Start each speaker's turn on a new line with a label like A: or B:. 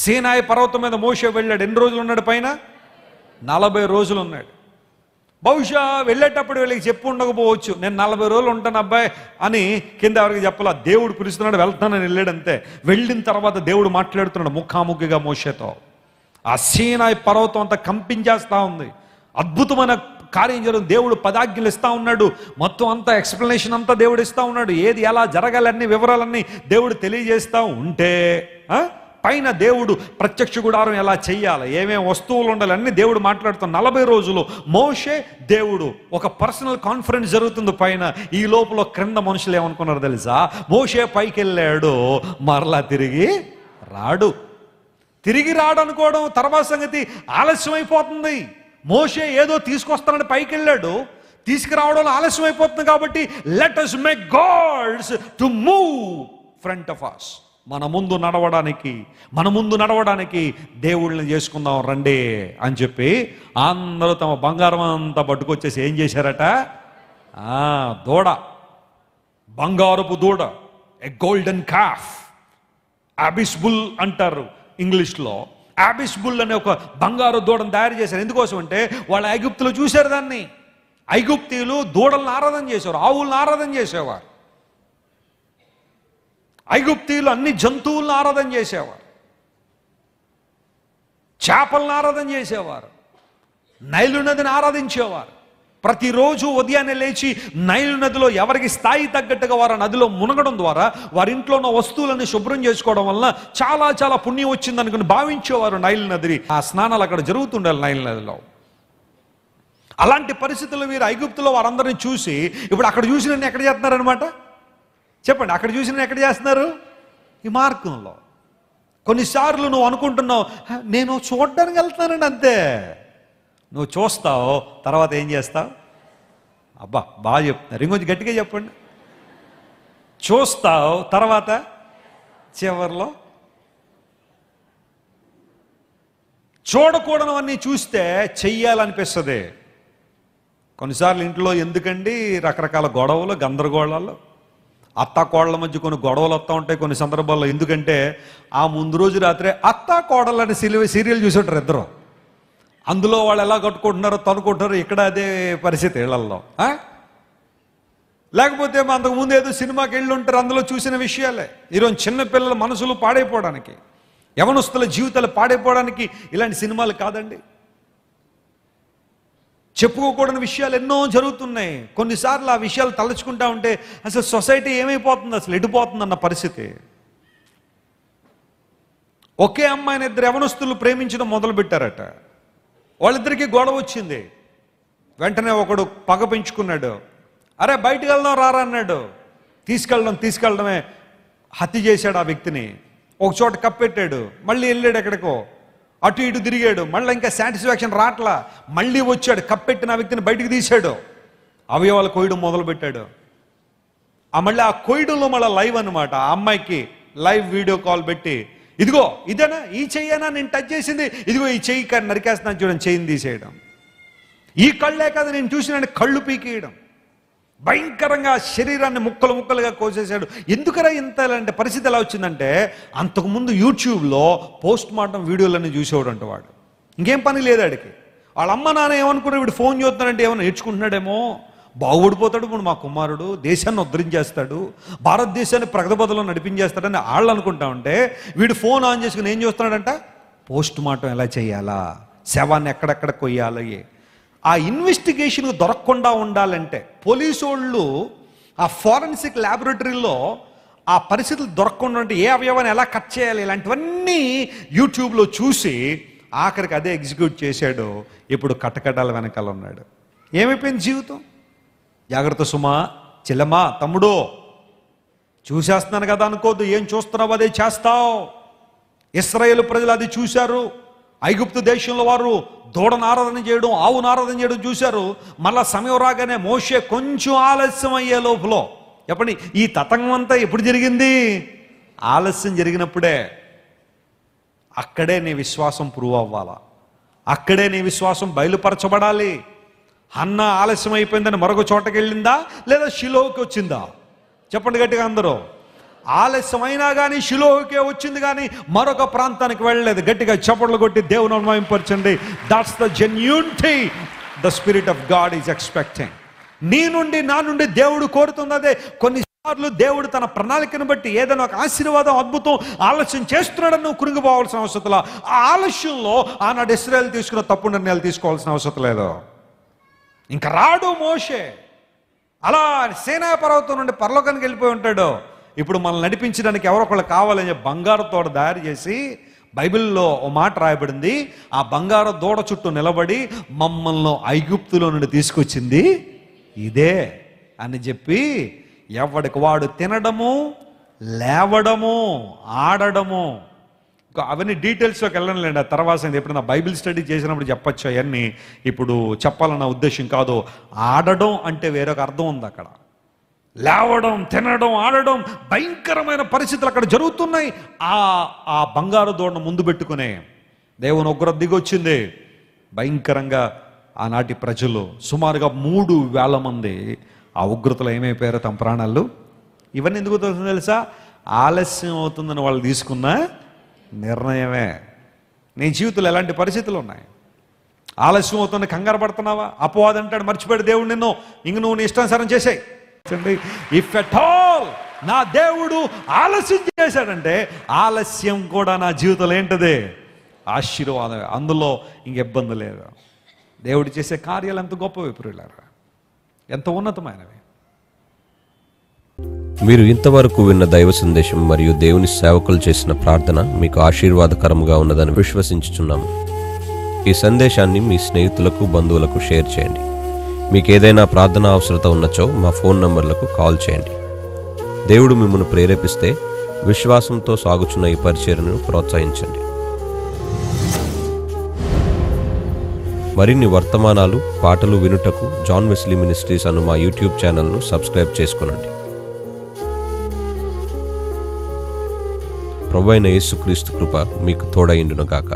A: సీనాయి పర్వతం మీద మోషే వెళ్ళాడు. ఎన్ని రోజులు ఉన్నాడు? పైన 40 రోజులు ఉన్నాడు. బహుశా వెళ్ళేటప్పుడు వీళ్ళకి చెప్పు ఉండకపోవచ్చు, నేను 40 రోజులు ఉంటాను అబ్బాయి అని. కింద ఎవరికి చెప్పాల, దేవుడు పిలుస్తున్నాడు వెళ్తానని వెళ్ళాడు అంతే. వెళ్ళిన తర్వాత దేవుడు మాట్లాడుతున్నాడు ముఖాముఖిగా మోషేతో. ఆ సీనాయి పర్వతం అంతా కంపించేస్తా ఉంది. అద్భుతమైన కార్యం జరుగుతుంది. దేవుడు 10 ఆజ్ఞలు ఇస్తా ఉన్నాడు. మొత్తం అంతా ఎక్స్ప్లెనేషన్ అంతా దేవుడు ఇస్తా ఉన్నాడు. ఏది ఎలా జరగాలన్నీ వివరాలన్నీ దేవుడు తెలియజేస్తా ఉంటే పైన దేవుడు ప్రత్యక్ష గుడారం ఎలా చెయ్యాలి, ఏమేమి వస్తువులు ఉండాలి అన్నీ దేవుడు మాట్లాడుతున్న 40 రోజులు మోషే దేవుడు ఒక పర్సనల్ కాన్ఫరెన్స్ జరుగుతుంది పైన. ఈ లోపల క్రింద మనుషులు ఏమనుకున్నారు తెలుసా? మోషే పైకి వెళ్ళాడు, మరలా తిరిగి రాడు అనుకోవడం తర్వాత సంగతి. ఆలస్యం అయిపోతుంది. మోషే ఏదో తీసుకొస్తానని పైకి వెళ్ళాడు, తీసుకురావడం ఆలస్యం అయిపోతుంది. కాబట్టి let us make gods to move front of us. మన ముందు నడవడానికి దేవుళ్ళని చేసుకుందాం రండి అని చెప్పి అందరూ తమ బంగారం అంతా పట్టుకొచ్చేసి ఏం చేశారట? దూడ, బంగారపు దూడ, a golden calf, Apis bull అంటారు ఇంగ్లీష్లో. అబిస్ బుల్ అనే ఒక బంగారు దూడను తయారు చేశారు. ఎందుకోసం అంటే వాళ్ళ ఐగుప్తులో చూశారు దాన్ని. ఐగుప్తీయులు దూడలను ఆరాధన చేసేవారు, ఆవులను ఆరాధన చేసేవారు. ఐగుప్తీయులు అన్ని జంతువులను ఆరాధన చేసేవారు, చేపలను ఆరాధన చేసేవారు, నైలు నదిని ఆరాధించేవారు. ప్రతిరోజు ఉదయాన్నే లేచి నైలు నదిలో ఎవరికి స్థాయి తగ్గట్టుగా వారు నదిలో మునగడం ద్వారా వారి ఇంట్లో ఉన్న వస్తువులన్నీ శుభ్రం చేసుకోవడం వలన చాలా చాలా పుణ్యం వచ్చింది అనుకుని భావించేవారు నైలు నదిని. ఆ స్నానాలు అక్కడ జరుగుతుండాలి నైలు నదిలో. అలాంటి పరిస్థితుల్లో వీరు ఐగుప్తులో వారందరినీ చూసి ఇప్పుడు అక్కడ చూసిన ఎక్కడ చేస్తున్నారనమాట? చెప్పండి, అక్కడ చూసిన ఎక్కడ చేస్తున్నారు? ఈ మార్గంలో. కొన్నిసార్లు నువ్వు అనుకుంటున్నావు నేను చూడడానికి వెళ్తానండి అంతే. నువ్వు చూస్తావు, తర్వాత ఏం చేస్తావు? అబ్బా బాగా చెప్తున్నారు, ఇంకొంచెం గట్టిగా చెప్పండి. చూస్తావు, తర్వాత చివర్లో చూడకూడనివన్నీ చూస్తే చెయ్యాలనిపిస్తుంది. కొన్నిసార్లు ఇంట్లో ఎందుకండి రకరకాల గొడవలు, గందరగోళాలు, అత్తా కోడల మధ్య కొన్ని గొడవలు వస్తూ ఉంటాయి కొన్ని సందర్భాల్లో. ఎందుకంటే ఆ ముందు రోజు రాత్రే అత్తా కోడలని సీరియల్ చూసి ఉంటారు ఇద్దరు. అందులో వాళ్ళు ఎలా కట్టుకుంటున్నారో తనుకుంటున్నారో ఇక్కడ అదే పరిస్థితి ఇళ్లల్లో. లేకపోతే అంతకుముందు ఏదో సినిమాకి వెళ్ళి ఉంటారు, అందులో చూసిన విషయాలే. ఈరోజు చిన్నపిల్లల మనసులు పాడైపోవడానికి, యవనస్తుల జీవితాలు పాడైపోవడానికి ఇలాంటి సినిమాలు కాదండి. చెప్పుకోకూడని విషయాలు ఎన్నో జరుగుతున్నాయి. కొన్నిసార్లు ఆ విషయాలు తలుచుకుంటా ఉంటే అసలు సొసైటీ ఏమైపోతుంది, అసలు ఎడిపోతుంది అన్న పరిస్థితి. ఒకే అమ్మాయిని 2 యవనస్తులు ప్రేమించడం మొదలు పెట్టారట. వాళ్ళిద్దరికీ గొడవ వచ్చింది. వెంటనే ఒకడు పగ పెంచుకున్నాడు. అరే బయటికి వెళ్దాం రారా అన్నాడు. తీసుకెళ్ళడమే హత్య చేశాడు ఆ వ్యక్తిని. ఒక చోట కప్పెట్టాడు, మళ్ళీ వెళ్ళాడు ఎక్కడికో, అటు ఇటు తిరిగాడు, మళ్ళీ ఇంకా సాటిస్ఫాక్షన్ రాట్లా, మళ్ళీ వచ్చాడు, కప్పెట్టిన వ్యక్తిని బయటికి తీశాడు, అవయవాలు కొయ్యడం మొదలు పెట్టాడు. మళ్ళీ ఆ కొయ్యడంలో మళ్ళీ లైవ్ అనమాట. ఆ అమ్మాయికి లైవ్ వీడియో కాల్ పెట్టి ఇదిగో ఇదేనా, ఈ చెయ్యేనా నేను టచ్ చేసింది, ఇదిగో ఈ చెయ్యి కానీ నరికేస్తున్నాను చూడండి, చెయ్యిని తీసేయడం. ఈ కళ్ళే కదా నేను చూసిన కళ్ళు పీకేయడం. భయంకరంగా శరీరాన్ని ముక్కలు ముక్కలుగా కోసేశాడు. ఎందుకరా ఇంత ఇలాంటి పరిస్థితి ఎలా వచ్చిందంటే అంతకుముందు యూట్యూబ్లో పోస్ట్ మార్టం వీడియోలన్నీ చూసేవాడు అంట. వాడు ఇంకేం పని లేదు ఆడికి. వాళ్ళ అమ్మ నాన్న ఏమనుకున్నారు, వీడు ఫోన్ చూస్తున్నాడంటే ఏమన్నా నేర్చుకుంటున్నాడేమో, బాగుపడిపోతాడు ఇప్పుడు మా కుమారుడు, దేశాన్ని ఉద్ధరించేస్తాడు, భారతదేశాన్ని ప్రగతిపథంలో నడిపించేస్తాడని వాళ్ళు అనుకుంటా ఉంటే వీడు ఫోన్ ఆన్ చేసుకుని ఏం చూస్తున్నాడంట, పోస్ట్ మార్టం ఎలా చేయాలా, శవాన్ని ఎక్కడెక్కడ కొయ్యాలి. ఆ ఇన్వెస్టిగేషన్ దొరకకుండా ఉండాలంటే పోలీసు వాళ్ళు ఆ ఫారెన్సిక్ ల్యాబొరేటరీలో ఆ పరిస్థితులు దొరకకుండా ఉంటే ఏ అవయవాన్ని ఎలా కట్ చేయాలి ఇలాంటివన్నీ యూట్యూబ్లో చూసి ఆఖరికి అదే ఎగ్జిక్యూట్ చేశాడు. ఇప్పుడు కటకటాల వెనకాల ఉన్నాడు. ఏమైపోయింది జీవితం? జాగ్రత్త సుమా, చెల్లెమ్మా, తమ్ముడు, చూసేస్తున్నాను కదా అనుకోద్దు. ఏం చూస్తున్నావు అదే చేస్తావు. ఇశ్రాయేలు ప్రజలు అది చూశారు. ఐగుప్తు దేశంలో వారు దూడను ఆరాధన చేయడం, ఆవును ఆరాధన చేయడం చూశారు. మళ్ళా సమయం రాగానే మోషే కొంచెం ఆలస్యం అయ్యే లోపల, చెప్పండి ఈ తతంగం అంతా ఎప్పుడు జరిగింది? ఆలస్యం జరిగినప్పుడే. అక్కడే నీ విశ్వాసం ప్రూవ్ అవ్వాలా, అక్కడే నీ విశ్వాసం బయలుపరచబడాలి. హన్న ఆలస్యం అయిపోయిందని మరొక చోటకి వెళ్ళిందా లేదా షిలోకి వచ్చిందా? చెప్పండి గట్టిగా అందరూ. ఆలస్యమైనా కానీ షిలోహుకే వచ్చింది, కానీ మరొక ప్రాంతానికి వెళ్ళలేదు. గట్టిగా చప్పట్లు కొట్టి దేవుని అనుమతింపరచండి. That's the genuinity the spirit of God is expecting. నీ నుండి నా నుండి దేవుడు కోరుతున్నదే. కొన్నిసార్లు దేవుడు తన ప్రణాళికను బట్టి ఏదైనా ఒక ఆశీర్వాదం, అద్భుతం ఆలస్యం చేస్తున్నాడని నువ్వు కృంగిపోవాల్సిన అవసరం లేదు. ఆ ఆలస్యంలో ఆనాడు ఇశ్రాయేలు తీసుకున్న తప్పు నిర్ణయాలు తీసుకోవాల్సిన అవసరం లేదు. ఇంకా రాడు మోషే, అలా సేనా పర్వతం నుండి పరలోకానికి వెళ్ళిపోయి ఉంటాడు. ఇప్పుడు మనల్ని నడిపించడానికి ఎవరొకళ్ళు కావాలని చెప్పి బంగారు తోడ తయారు చేసి, బైబిల్లో ఓ మాట రాయబడింది, ఆ బంగారు దూడ చుట్టూ నిలబడి మమ్మల్ని ఐగుప్తులో నుండి తీసుకొచ్చింది ఇదే అని చెప్పి ఎవడికి వాడు తినడము, లేవడము, ఆడడము, అవన్నీ డీటెయిల్స్లోకి వెళ్ళనులేండి. ఆ తర్వాత ఎప్పుడైనా బైబిల్ స్టడీ చేసినప్పుడు చెప్పచ్చు అవన్నీ. ఇప్పుడు చెప్పాలన్న ఉద్దేశం కాదు. ఆడడం అంటే వేరొక అర్థం ఉంది అక్కడ. లేవడం, తినడం, ఆడడం, భయంకరమైన పరిస్థితులు అక్కడ జరుగుతున్నాయి. ఆ బంగారు దూడను ముందు పెట్టుకునే దేవుని ఉగ్రత దిగొచ్చింది. భయంకరంగా ఆనాటి ప్రజలు సుమారుగా 3,000 మంది ఆ ఉగ్రతలో ఏమైపోయారో తమ ప్రాణాలు. ఇవన్నీ ఎందుకు తెలుసా? ఆలస్యం అవుతుందని వాళ్ళు తీసుకున్న నిర్ణయమే. నీ జీవితంలో ఎలాంటి పరిస్థితులు ఉన్నాయి? ఆలస్యం అవుతుంది, కంగారు పడుతున్నావా? అపవాది అంటాడు, మర్చిపోయాడు దేవుడు నిన్ను, ఇంక నువ్వు నీ ఇష్టానుసారం చేసేయి. ఇఫ్ ఎట్ ఆల్ నా దేవుడు ఆలస్యం చేశాడంటే, ఆలస్యం కూడా నా జీవితంలో ఏంటది? ఆశీర్వాదమే. అందులో ఇంక ఇబ్బంది లేదు. దేవుడు చేసే కార్యాలు ఎంత గొప్పవి ప్రియులారా, ఎంత ఉన్నతమైనవి.
B: మీరు ఇంతవరకు విన్న దైవ సందేశం మరియు దేవుని సేవకులు చేసిన ప్రార్థన మీకు ఆశీర్వాదకరముగా ఉన్నదని విశ్వసించుచున్నాము. ఈ సందేశాన్ని మీ స్నేహితులకు, బంధువులకు షేర్ చేయండి. మీకు ఏదైనా ప్రార్థన అవసరత ఉన్నచో మా ఫోన్ నంబర్లకు కాల్ చేయండి. దేవుడు మిమ్మల్ని ప్రేరేపిస్తే విశ్వాసంతో సాగుచున్న ఈ పరిచర్యను ప్రోత్సహించండి. మరిన్ని వర్తమానాలు, పాటలు వినుటకు జాన్ వెస్లీ మినిస్ట్రీస్ అను మా యూట్యూబ్ ఛానల్ను సబ్స్క్రైబ్ చేసుకొనండి. ప్రభువైన యేసుక్రీస్తు కృప మీకు తోడైండును గాక.